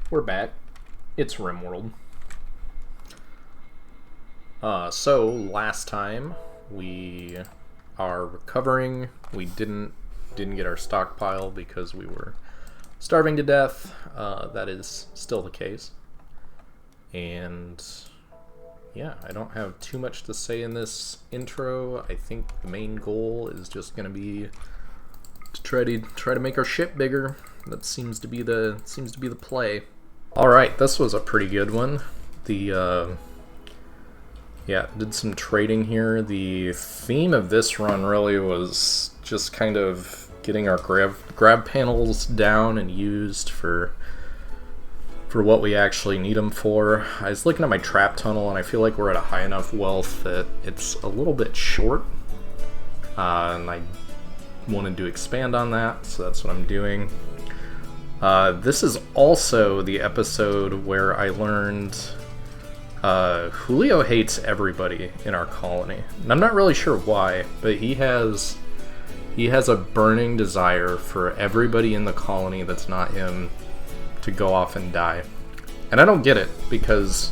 We're back. It's Rimworld. So last time we are recovering. We didn't get our stockpile because we were starving to death. That is still the case. And yeah, I don't have too much to say in this intro. I think the main goal is just going to be to try to make our ship bigger. That seems to be the play. All right, this was a pretty good one. Yeah, did some trading here. The theme of this run really was just kind of getting our grab panels down and used for what we actually need them for. I was looking at my trap tunnel, and I feel like we're at a high enough wealth that it's a little bit short, and I wanted to expand on that, so that's what I'm doing. This is also the episode where I learned Julio hates everybody in our colony. And I'm not really sure why, but he has a burning desire for everybody in the colony that's not him to go off and die. And I don't get it, because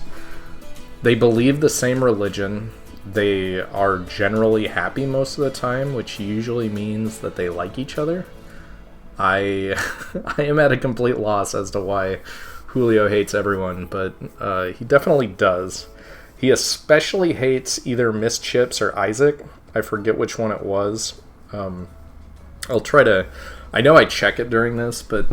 they believe the same religion. They are generally happy most of the time, which usually means that they like each other. I am at a complete loss as to why Julio hates everyone, but he definitely does. He especially hates either Miss Chips or Isaac. I forget which one it was. I'll try to... I know I check it during this, but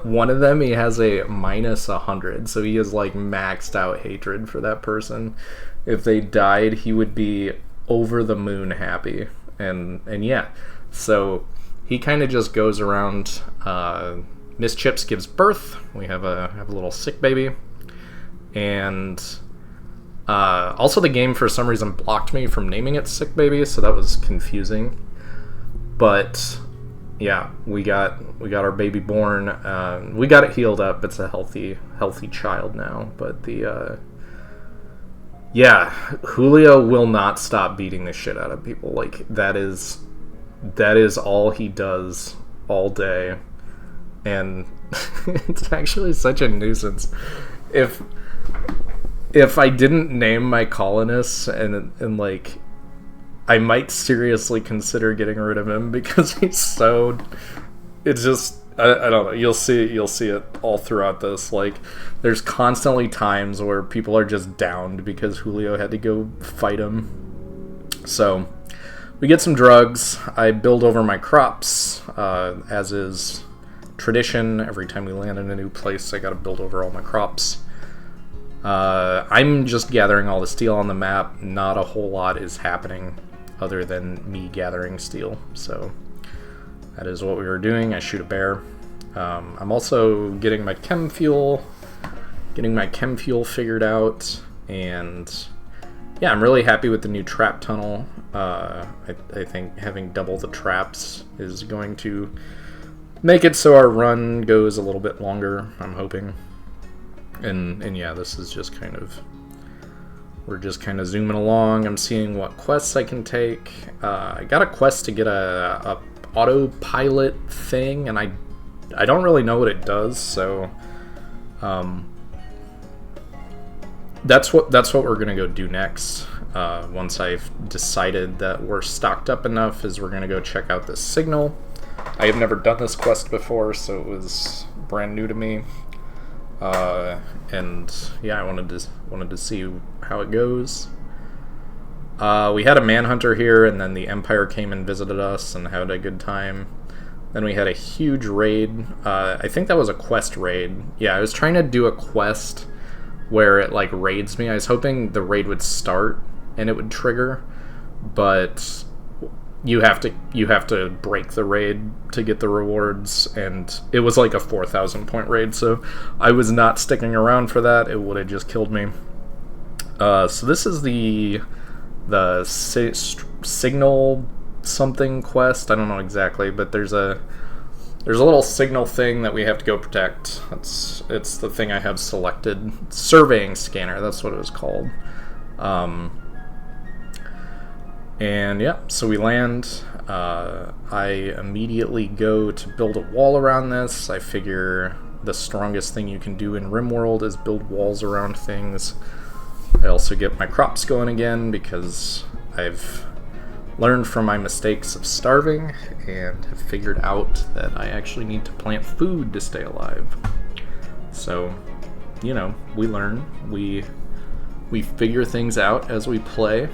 one of them, he has a minus 100, so he is like maxed out hatred for that person. If they died, he would be over the moon happy. And yeah, so he kind of just goes around... Miss Chips gives birth. We have a little sick baby. And also the game for some reason blocked me from naming it sick baby, so that was confusing. But yeah, we got our baby born. We got it healed up. It's a healthy child now. But yeah, Julio will not stop beating the shit out of people. Like that is all he does all day. And it's actually such a nuisance. If I didn't name my colonists, and like, I might seriously consider getting rid of him, because he's so... It's just... I don't know. You'll see it all throughout this. Like, there's constantly times where people are just downed because Julio had to go fight him. So, we get some drugs. I build over my crops, as is tradition. Every time we land in a new place, I gotta build over all my crops. I'm just gathering all the steel on the map. Not a whole lot is happening other than me gathering steel, so that is what we were doing. I shoot a bear. I'm also getting my chem fuel figured out, and yeah, I'm really happy with the new trap tunnel. I think having double the traps is going to make it so our run goes a little bit longer, I'm hoping. And yeah, this is just kind of... We're just kind of zooming along. I'm seeing what quests I can take. I got a quest to get a autopilot thing, and I don't really know what it does, so... That's what we're gonna go do next. Once I've decided that we're stocked up enough, is we're gonna go check out this signal. I have never done this quest before, so it was brand new to me. And yeah, I wanted to see how it goes. We had a manhunter here, and then the Empire came and visited us and had a good time. Then we had a huge raid. I think that was a quest raid. Yeah, I was trying to do a quest where it like raids me. I was hoping the raid would start and it would trigger, but you have to break the raid to get the rewards, and it was like a 4,000 point raid, so I was not sticking around for that. It would have just killed me. So this is the signal something quest. I don't know exactly, but there's a little signal thing that we have to go protect. It's the thing I have selected. Surveying scanner, that's what it was called. And yeah, so we land. I immediately go to build a wall around this. I figure the strongest thing you can do in Rimworld is build walls around things. I also get my crops going again because I've learned from my mistakes of starving and have figured out that I actually need to plant food to stay alive. So, you know, we learn. We figure things out as we play.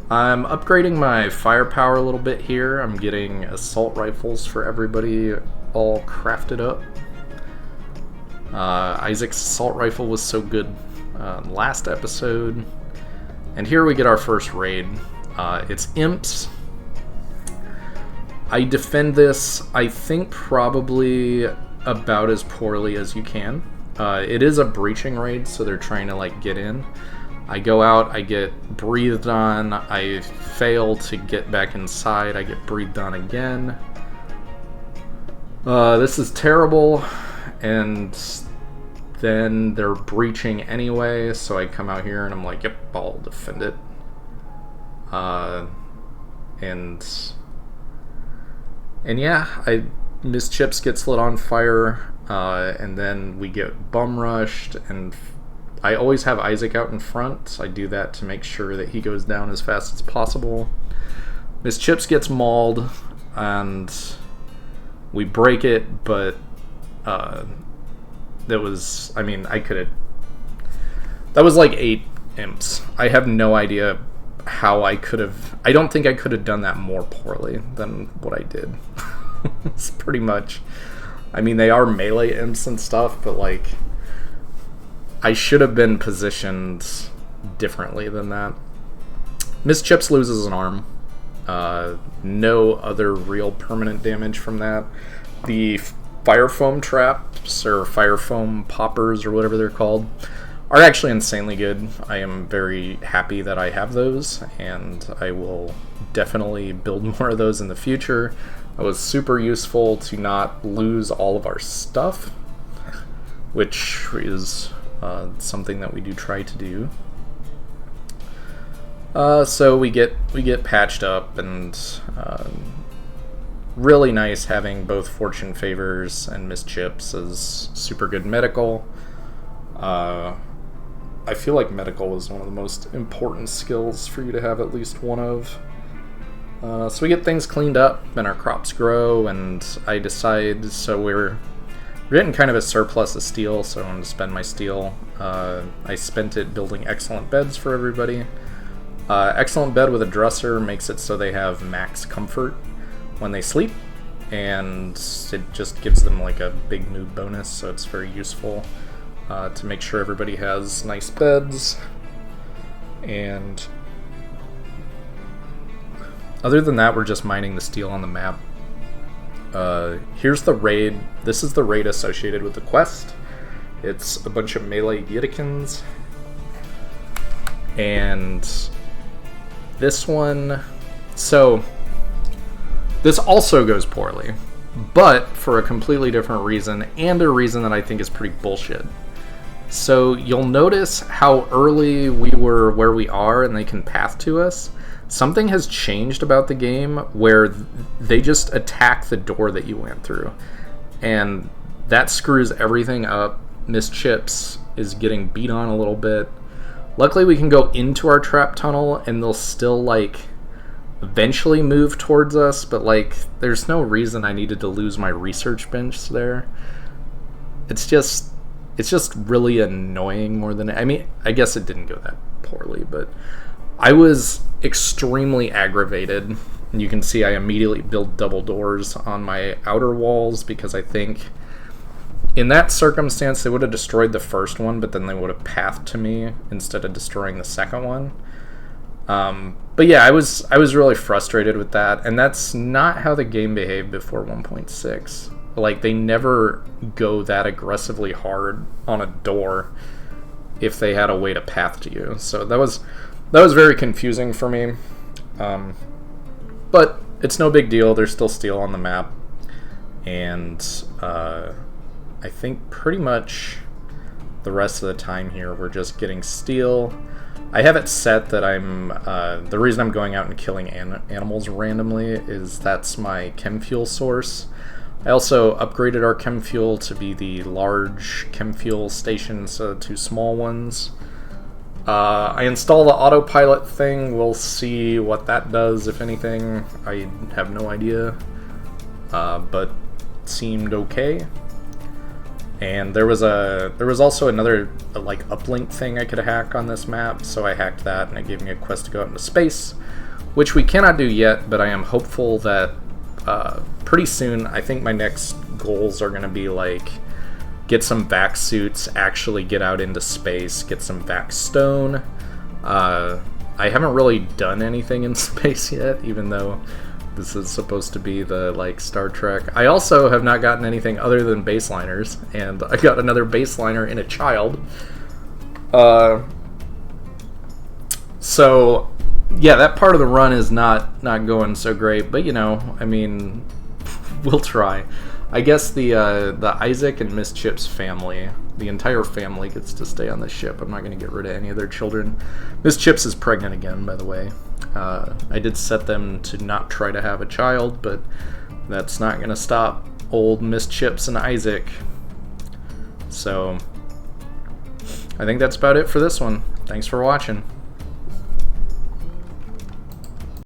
I'm upgrading my firepower a little bit here. I'm getting assault rifles for everybody all crafted up. Isaac's assault rifle was so good last episode. And here we get our first raid. It's imps. I defend this, I think, probably about as poorly as you can. It is a breaching raid, so they're trying to like get in. I go out, I get breathed on, I fail to get back inside, I get breathed on again. This is terrible, and then they're breaching anyway, so I come out here and I'm like, yep, I'll defend it. And yeah, Miss Chips gets lit on fire, and then we get bum rushed, and I always have Isaac out in front, so I do that to make sure that he goes down as fast as possible. Miss Chips gets mauled, and we break it, but that was, I mean, that was like 8 imps. I have no idea how I don't think I could have done that more poorly than what I did. It's pretty much, I mean, they are melee imps and stuff, but like, I should have been positioned differently than that. Miss Chips loses an arm. No other real permanent damage from that. The fire foam traps, or fire foam poppers, or whatever they're called, are actually insanely good. I am very happy that I have those, and I will definitely build more of those in the future. It was super useful to not lose all of our stuff, which is something that we do try to do. So we get patched up, and really nice having both Fortune Favors and Miss Chips as super good medical. I feel like medical is one of the most important skills for you to have at least one of. So we get things cleaned up, and our crops grow, and I decide, so we're getting kind of a surplus of steel, so I'm going to spend my steel. I spent it building excellent beds for everybody. Excellent bed with a dresser makes it so they have max comfort when they sleep, and it just gives them like a big mood bonus, so it's very useful to make sure everybody has nice beds. And other than that, we're just mining the steel on the map. Here's the raid. This is the raid associated with the quest. It's a bunch of melee Yitikins. And this one... So, this also goes poorly, but for a completely different reason, and a reason that I think is pretty bullshit. So, you'll notice how early we were where we are and they can path to us. Something has changed about the game where they just attack the door that you went through. And that screws everything up. Miss Chips is getting beat on a little bit. Luckily we can go into our trap tunnel and they'll still like eventually move towards us, but like there's no reason I needed to lose my research bench there. It's just really annoying more than, I mean, I guess it didn't go that poorly, but I was extremely aggravated. And you can see I immediately built double doors on my outer walls because I think in that circumstance they would have destroyed the first one, but then they would have pathed to me instead of destroying the second one. But yeah, I was really frustrated with that, and that's not how the game behaved before 1.6. Like, they never go that aggressively hard on a door if they had a way to path to you. So that was very confusing for me. But it's no big deal. There's still steel on the map. And I think pretty much the rest of the time here we're just getting steel. I have it set that I'm... the reason I'm going out and killing animals randomly is that's my chem fuel source. I also upgraded our chem fuel to be the large chem fuel station instead of 2 small ones. I installed the autopilot thing. We'll see what that does, if anything. I have no idea, but seemed okay. And there was also another like uplink thing I could hack on this map, so I hacked that, and it gave me a quest to go out into space, which we cannot do yet, but I am hopeful that pretty soon. I think my next goals are going to be like get some vac suits, actually get out into space, get some vac stone. I haven't really done anything in space yet, even though this is supposed to be the like Star Trek. I also have not gotten anything other than baseliners, and I got another baseliner in a child. So yeah, that part of the run is not going so great, but you know, I mean, we'll try. I guess the Isaac and Miss Chip's family, the entire family gets to stay on the ship. I'm not going to get rid of any of their children. Miss Chips is pregnant again, by the way. I did set them to not try to have a child, but that's not going to stop old Miss Chips and Isaac. So I think that's about it for this one. Thanks for watching.